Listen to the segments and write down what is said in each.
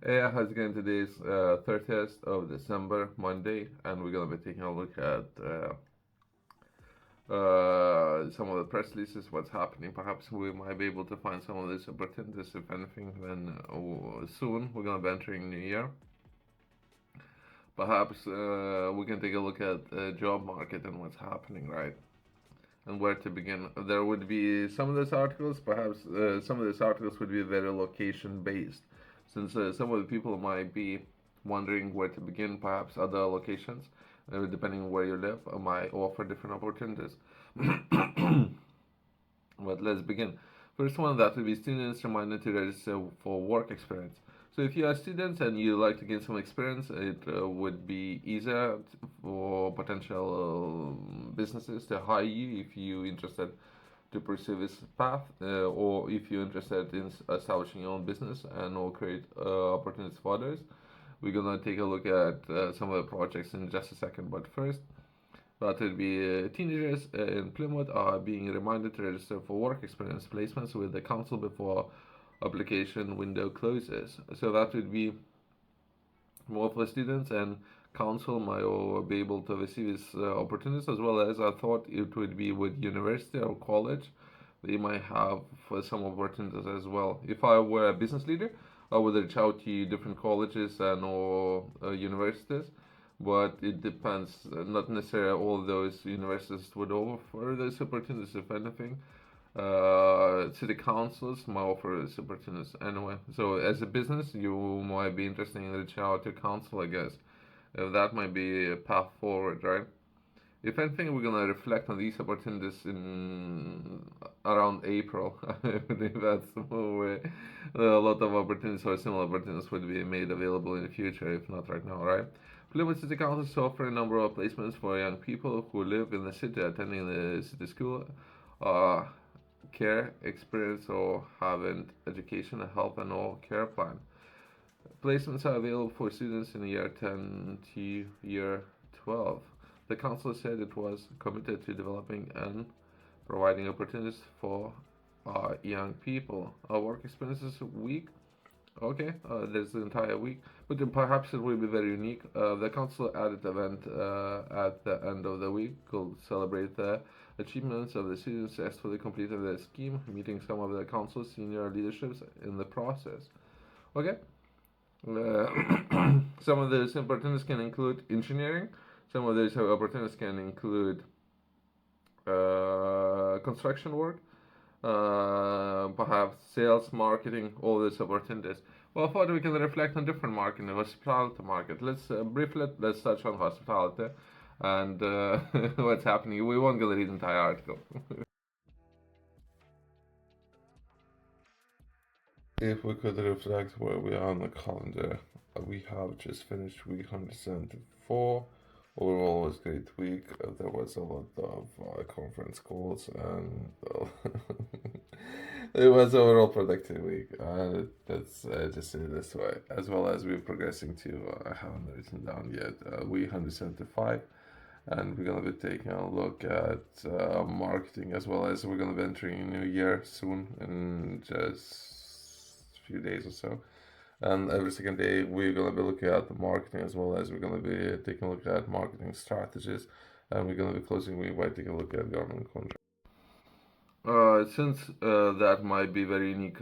Yeah, how's it going? Today is 30th of December, Monday, and we're gonna be taking a look at some of the press releases, what's happening. Perhaps we might be able to find some of these opportunities, if anything, when soon we're gonna be entering New Year. Perhaps we can take a look at the job market and what's happening, right? And where to begin. There would be some of these articles, perhaps some of these articles would be very location based, since some of the people might be wondering where to begin. Perhaps other locations, depending on where you live, might offer different opportunities. But let's begin. First one, that would be students reminded to register for work experience. So if you are students and you like to gain some experience, it would be easier for potential businesses to hire you if you're interested to pursue this path, or if you're interested in establishing your own business and or create opportunities for others. We're gonna take a look at some of the projects in just a second, but first, that will be teenagers in Plymouth are being reminded to register for work experience placements with the council before application window closes. So that would be more for students, and council might be able to receive these opportunities, as well as I thought it would be with university or college. They might have for some opportunities as well. If I were a business leader, I would reach out to different colleges and or universities, but it depends. Not necessarily all those universities would offer those opportunities, if anything. City councils might offer those opportunities anyway. So as a business, you might be interested in reaching out to council, I guess. That might be a path forward, right? If anything, we're gonna reflect on these opportunities in around April. I believe that's where a lot of opportunities or similar opportunities would be made available in the future, if not right now, right? Plymouth City Council is offering a number of placements for young people who live in the city, attending the city school, uh, care experience, or having education, health, and all care plan. Placements are available for students in year 10 to year 12. The council said it was committed to developing and providing opportunities for young people. Our work experiences week, okay, there's the entire week, but then perhaps it will be very unique. The council added event at the end of the week called Celebrate the Achievements of the Students successfully completed the scheme, meeting some of the council's senior leaderships in the process. Okay, uh, some of those opportunities can include engineering. Some of those opportunities can include construction work, perhaps sales, marketing, all these opportunities. Well, I thought we can reflect on different market, the hospitality market. Let's briefly let's touch on hospitality and what's happening. We won't go read the entire article. If we could reflect where we are on the calendar, we have just finished week 174. Overall, was a great week. There was a lot of conference calls, and it was overall productive week. Let's just say it this way. As well as we're progressing to, I haven't written down yet, week 175. And we're gonna be taking a look at marketing, as well as we're gonna be entering a new year soon in just a few days or so. And every second day we're gonna be looking at the marketing, as well as we're gonna be taking a look at marketing strategies, and we're gonna be closing week by taking a look at government contracts. Since that might be very unique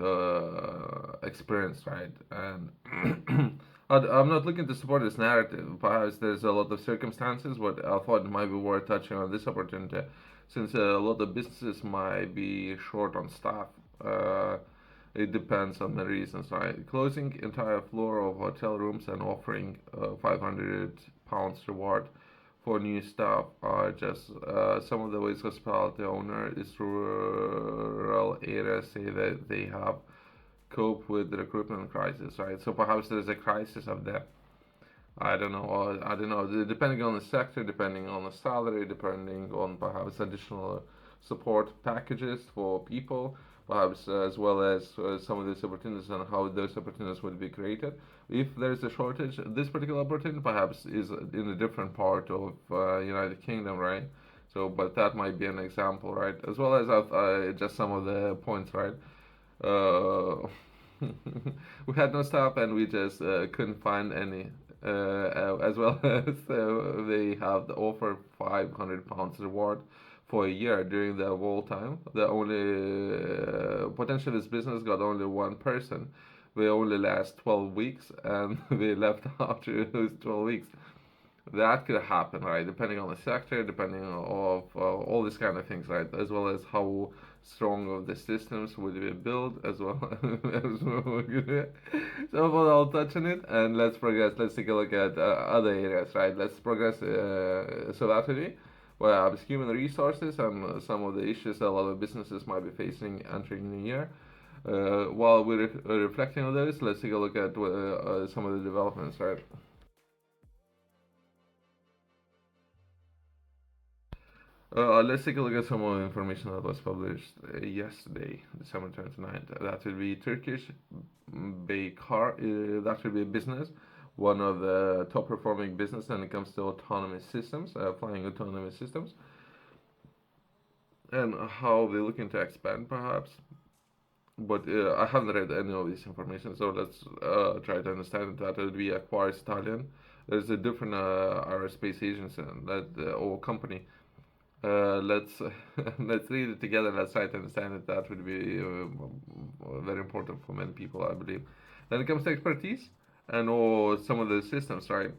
experience, right? And I'm not looking to support this narrative. Perhaps there's a lot of circumstances, but I thought it might be worth touching on this opportunity, since a lot of businesses might be short on staff. It depends on the reasons, right? Closing entire floor of hotel rooms and offering £500 reward for new staff are just some of the ways hospitality owner is rural areas say that they have cope with the recruitment crisis, right? So perhaps there's a crisis of that. I don't know. Or I don't know. Depending on the sector, depending on the salary, depending on perhaps additional support packages for people, perhaps as well as some of these opportunities and how those opportunities would be created. If there's a shortage, this particular opportunity perhaps is in a different part of United Kingdom, right? So, but that might be an example, right? As well as just some of the points, right? Uh, we had no staff and we just couldn't find any. As well as they have the offer £500 reward for a year during the whole time. The only potential this business got only one person. We only last 12 weeks and we left after those 12 weeks. That could happen, right? Depending on the sector, depending on all these kind of things, right? As well as how strong of the systems would be built, as well as so I'll touch on it and let's progress. Let's take a look at other areas, right? Let's progress. So that would be well, human resources and some of the issues that a lot of businesses might be facing entering the new year. While we're reflecting on those, let's take a look at some of the developments, right? Let's take a look at some more information that was published yesterday, December 29th. That will be Turkish Baykar. That will be a business, one of the top performing business when it comes to autonomous systems, flying autonomous systems, and how they're looking to expand perhaps. But I haven't read any of this information, so let's try to understand that it will be acquires Italian. There's a different aerospace agency that or company let's let's read it together. Let's try to understand it. That would be very important for many people, I believe. Then it comes to expertise and or some of the systems, right?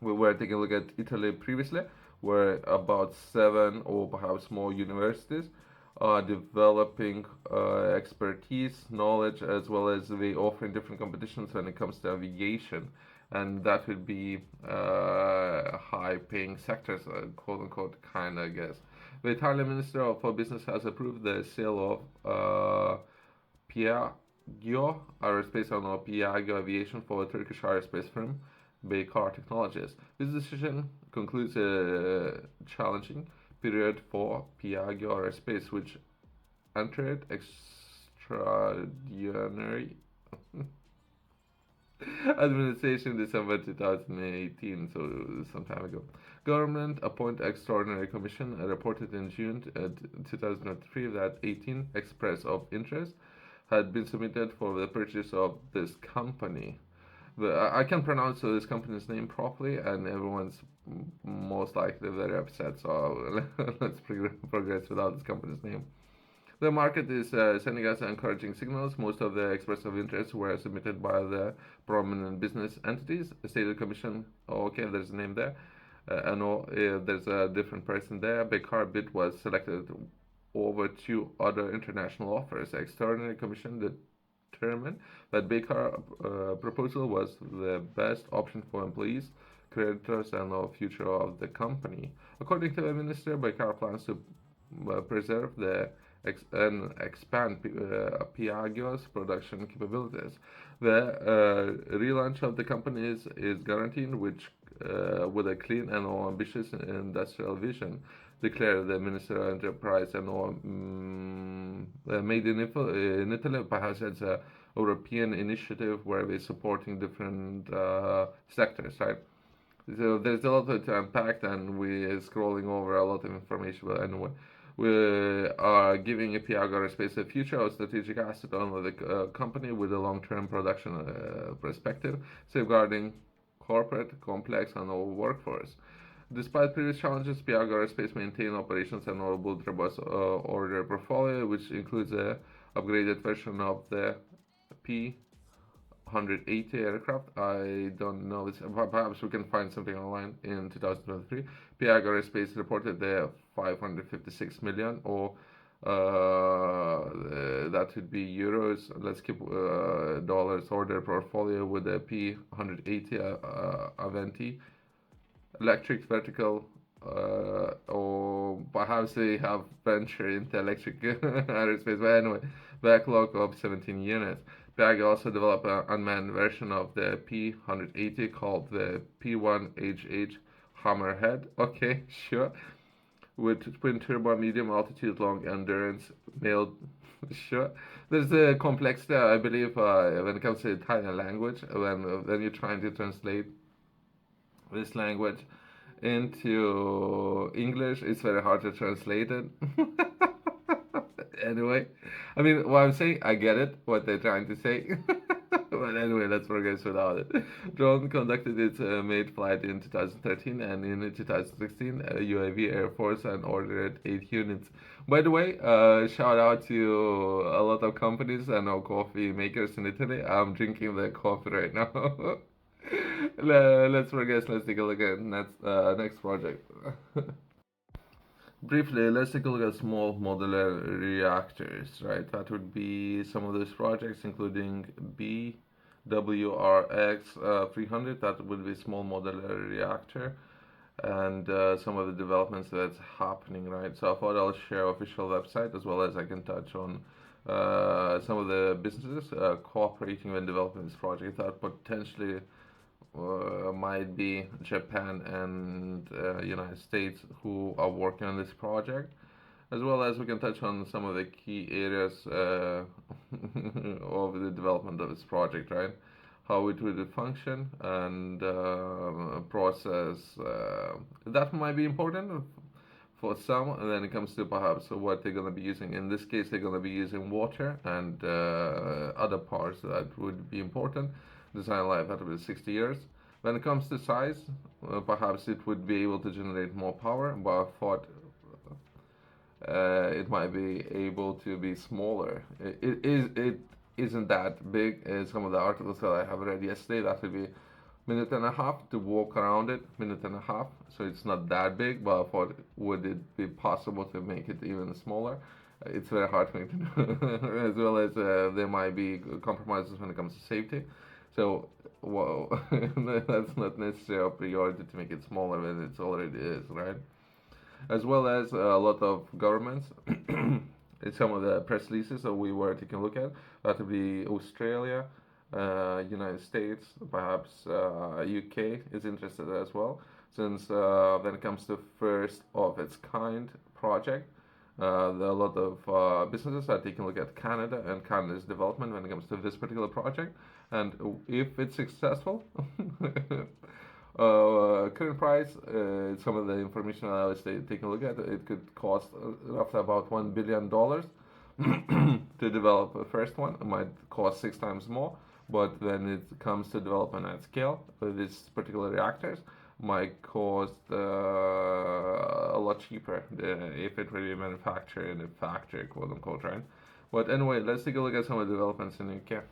We were taking a look at Italy previously, where about 7 or perhaps more universities are developing expertise, knowledge, as well as they offering different competitions when it comes to aviation, and that would be high-paying sectors, quote unquote, kind of, I guess. The Italian Minister for Business has approved the sale of Piaggio Aerospace and Piaggio Aviation for a Turkish aerospace firm, Baykar Technologies. This decision concludes a challenging period for Piaggio Aerospace, which entered extraordinary administration December 2018, so some time ago. Government appointed extraordinary commission reported in June 2003 that 18 express of interest had been submitted for the purchase of this company. I can pronounce this company's name properly, and everyone's most likely very upset. So let's progress without this company's name. The market is sending us encouraging signals. Most of the express of interest were submitted by the prominent business entities. The State Commission, oh, okay, there's a name there. And there's a different person there. Baykar bid was selected over 2 other international offers. The Extraordinary Commission determined that Baykar proposal was the best option for employees, creditors, and the future of the company. According to the minister, Baykar plans to preserve and expand Piaggio's production capabilities. The relaunch of the company is guaranteed, which with a clean and ambitious industrial vision, declared the Minister of Enterprise and made in Italy. Perhaps it's a European initiative where we're supporting different sectors, right? So there's a lot to unpack, and we're scrolling over a lot of information. But anyway, we are giving Piaggio Aerospace a future of strategic asset on the company with a long-term production perspective, safeguarding corporate, complex, and our workforce. Despite previous challenges, Piaggio Aerospace maintained operations and built robust order portfolio, which includes a upgraded version of the P180 aircraft. I don't know. Perhaps we can find something online in 2023. Piaggio Aerospace reported the 556 million, or that would be euros. Let's keep dollars order portfolio with the P180 Aventi electric vertical, or perhaps they have ventured into electric aerospace. But anyway, backlog of 17 units. Piaggio also developed an unmanned version of the P180 called the P1HH Hammerhead. Okay, sure. With twin turbo, medium altitude, long endurance, male. Sure. There's a complexity, I believe, when it comes to Italian language. When you're trying to translate this language into English, it's very hard to translate it. Anyway, I mean, what I'm saying, I get it, what they're trying to say. But anyway, let's progress without it. Drone conducted its maiden flight in 2013, and in 2016, UAV Air Force and ordered 8 units. By the way, shout out to a lot of companies and our coffee makers in Italy. I'm drinking the coffee right now. Let's progress. Let's take a look at next project. Briefly, let's take a look at small modular reactors, right? That would be some of those projects, including BWRX-300, that would be small modular reactor, and some of the developments that's happening, right? So I thought I'll share official website as well as I can touch on some of the businesses cooperating in developing this project that potentially might be Japan and United States who are working on this project, as well as we can touch on some of the key areas of the development of this project, right? How it would function and process that might be important for some, and then it comes to perhaps what they're going to be using. In this case, they're going to be using water and other parts that would be important. Design life that would be 60 years. When it comes to size, perhaps it would be able to generate more power, but I thought it might be able to be smaller. It isn't that big. Some of the articles that I have read yesterday, that would be minute and a half to walk around it, minute and a half. So it's not that big, but I thought, would it be possible to make it even smaller? It's very hard for me to do, as well as there might be compromises when it comes to safety. So, well, that's not necessarily a priority to make it smaller than it already is, right? As well as a lot of governments. In some of the press releases that we were taking a look at, that would be Australia, United States, perhaps UK is interested as well, since when it comes to first of its kind project, there are a lot of businesses are taking a look at Canada and Canada's development when it comes to this particular project, and if it's successful, current price, some of the information I was taking a look at, it could cost roughly about $1 billion to develop a first one. It might cost 6 times more, but when it comes to development at scale, this particular reactors might cost a lot cheaper if it really manufactured in a factory, quote unquote, right? But anyway, let's take a look at some of the developments in the UK.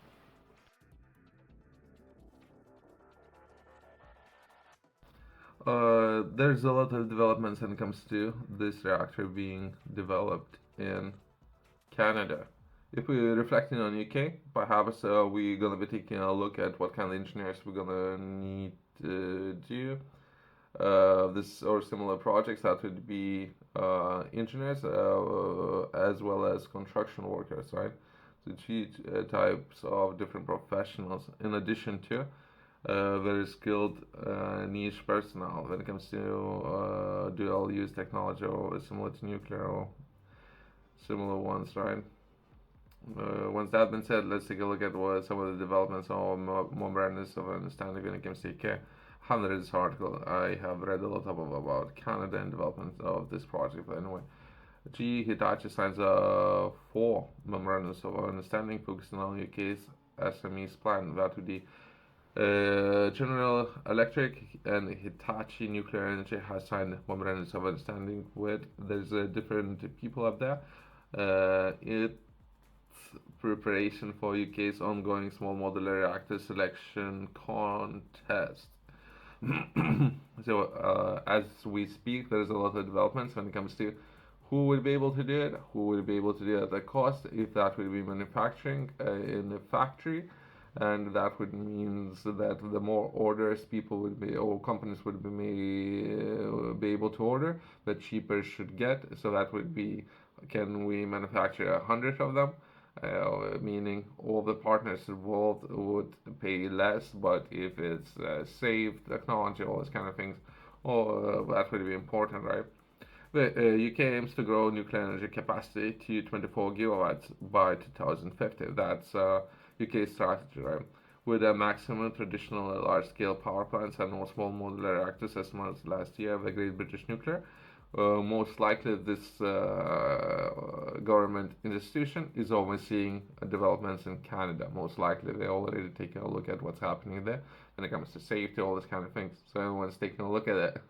There's a lot of developments when it comes to this reactor being developed in Canada. If we're reflecting on UK, perhaps we're gonna be taking a look at what kind of engineers we're gonna need to do this or similar projects. That would be engineers as well as construction workers, right? So two types of different professionals, in addition to very skilled niche personnel when it comes to dual use technology or similar to nuclear or similar ones, right? Once that's been said, let's take a look at what some of the developments or memorandums of understanding when it comes to UK. I haven't read this article. I have read a lot about Canada and development of this project, but anyway. GE Hitachi signs 4 memorandums of understanding focusing on UK's SMEs plan. That would be General Electric and Hitachi Nuclear Energy has signed memorandums of understanding with. There's different people up there. It's preparation for UK's ongoing small modular reactor selection contest. So as we speak, there's a lot of developments when it comes to who will be able to do it, who will be able to do it at the cost, if that will be manufacturing in a factory, and that would mean that the more orders people would be or companies would be able to order, the cheaper should get. So that would be, can we manufacture 100 of them? Meaning all the partners involved would pay less, but if it's safe technology, all these kind of things, that would be important, right? The UK aims to grow nuclear energy capacity to 24 gigawatts by 2050. That's UK strategy, right? With a maximum traditional large-scale power plants and more small modular reactors as much as last year, the Great British Nuclear Most likely this government institution is overseeing developments in Canada. Most likely they're already taking a look at what's happening there when it comes to safety, all this kind of things. So everyone's taking a look at it.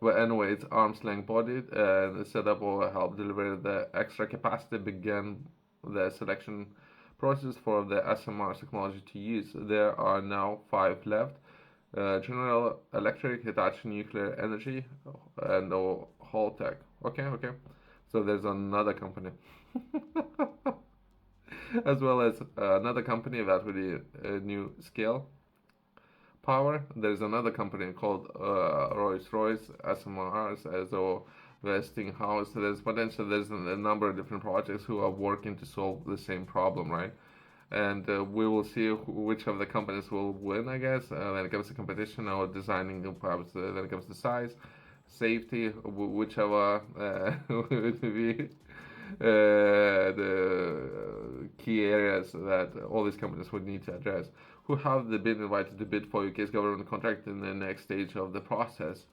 But anyway, it's arm's length bodied, and the setup will help deliver the extra capacity, begin the selection process for the SMR technology to use. There are now five left: General Electric, Hitachi Nuclear Energy, and Holtec. Okay, okay. So there's another company, as well as another company that would be New Scale Power. There's another company called Rolls-Royce SMRs as a Westinghouse. There's potential. There's a number of different projects who are working to solve the same problem, right? And we will see which of the companies will win, I guess, when it comes to competition or designing, perhaps when it comes to size, safety, whichever would be the key areas that all these companies would need to address. Who have been invited to bid for UK's government contract in the next stage of the process?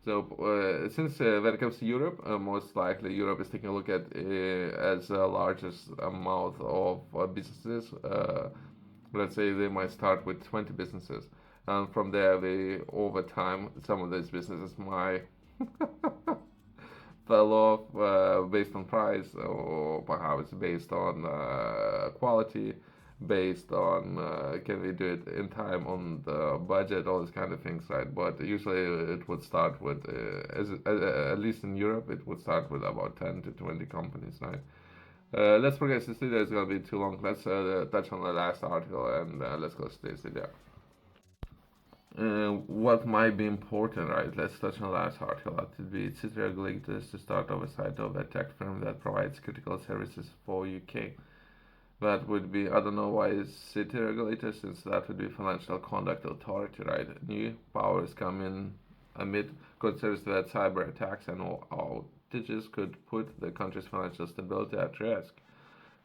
So, since when it comes to Europe, most likely Europe is taking a look at as the largest amount of businesses. Let's say they might start with 20 businesses, and from there, they over time, some of these businesses might fell off based on price or perhaps based on quality, based on can we do it in time on the budget, all these kind of things, right? But usually it would start with, at least in Europe, it would start with about 10 to 20 companies, right? Let's progress. This video is going to be too long. Let's touch on the last article and let's go to this video. What might be important, right? Let's touch on the last article. That would be city regulators to start oversight of a tech firm that provides critical services for UK. That would be, I don't know why it's city regulators, since that would be Financial Conduct Authority, right? New powers come in amid concerns that cyber attacks and outages could put the country's financial stability at risk.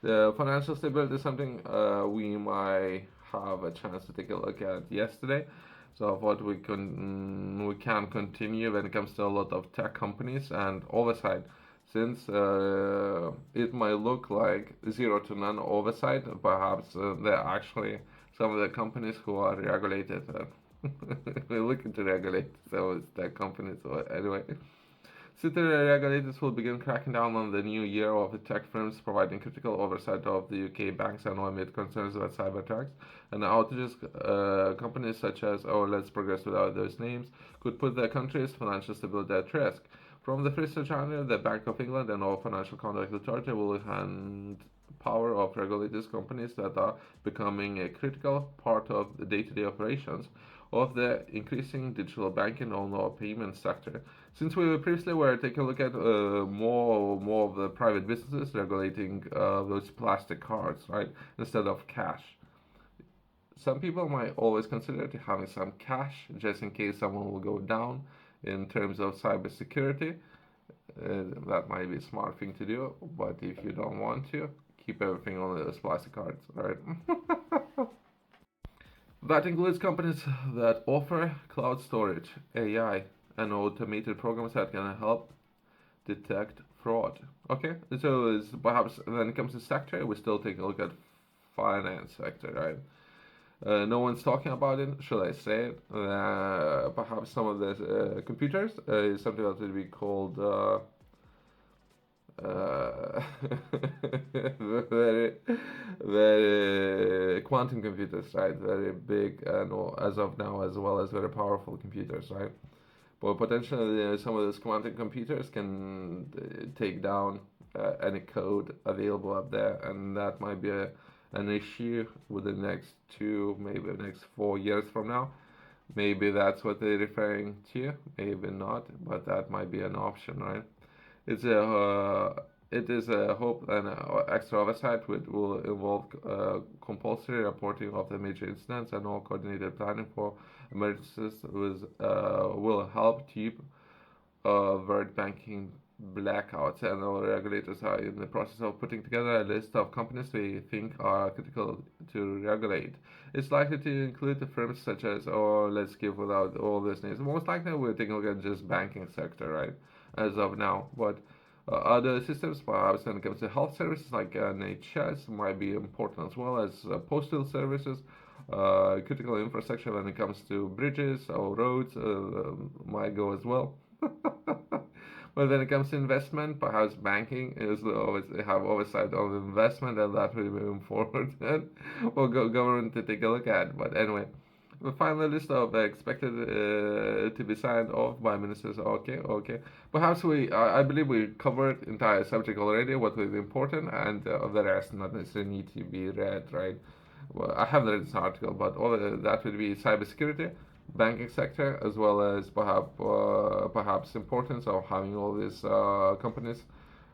The financial stability is something we might have a chance to take a look at yesterday. So what we can continue when it comes to a lot of tech companies and oversight, since it might look like zero to none oversight, perhaps there are actually some of the companies who are regulated. We're looking to regulate some of these tech companies. So anyway, city regulators will begin cracking down on the new year of the tech firms providing critical oversight of the UK banks and amid concerns about cyber attacks and outages. Companies such as, let's progress without those names, could put the country's financial stability at risk. From the 1st of January, the Bank of England and all Financial Conduct Authority will hand power of regulators companies that are becoming a critical part of the day-to-day operations of the increasing digital banking and our payment sector. Since we previously were taking a look at more of the private businesses regulating those plastic cards, right, instead of cash. Some people might always consider having some cash just in case someone will go down in terms of cybersecurity. That might be a smart thing to do, but if you don't want to, keep everything on those plastic cards, right? That includes companies that offer cloud storage, AI, and automated programs that can help detect fraud. Okay, so perhaps when it comes to sector, we still take a look at finance sector, right? No one's talking about it. Should I say it? Perhaps some of the computers is something that would be called very, very quantum computers, right? Very big and as of now, as well as very powerful computers, right? But potentially, some of those quantum computers can take down any code available up there, and that might be an issue with the next 2, maybe the next 4 years from now. Maybe that's what they're referring to, maybe not, but that might be an option, right? It is a hope and extra oversight which will involve compulsory reporting of the major incidents and all coordinated planning for emergencies will help keep world banking blackouts, and our regulators are in the process of putting together a list of companies they think are critical to regulate. It's likely to include the firms such as, or let's give without all this names. Most likely, we're taking a look at just banking sector, right, as of now. But other systems, perhaps when it comes to health services like NHS, might be important as well as postal services. Critical infrastructure when it comes to bridges or roads might go as well. But when it comes to investment, perhaps banking is always have oversight of investment, and that will be important for government to take a look at. But anyway, the final list of expected to be signed off by ministers. Okay, okay. Perhaps I believe we covered entire subject already. What was important, and the rest not necessarily need to be read, right? Well, I haven't read this article, but all of that would be cybersecurity, banking sector, as well as perhaps importance of having all these companies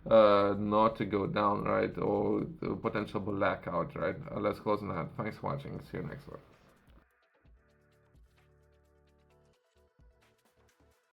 not to go down, right, or the potential blackout, right. Let's close on that. Thanks for watching. See you next one.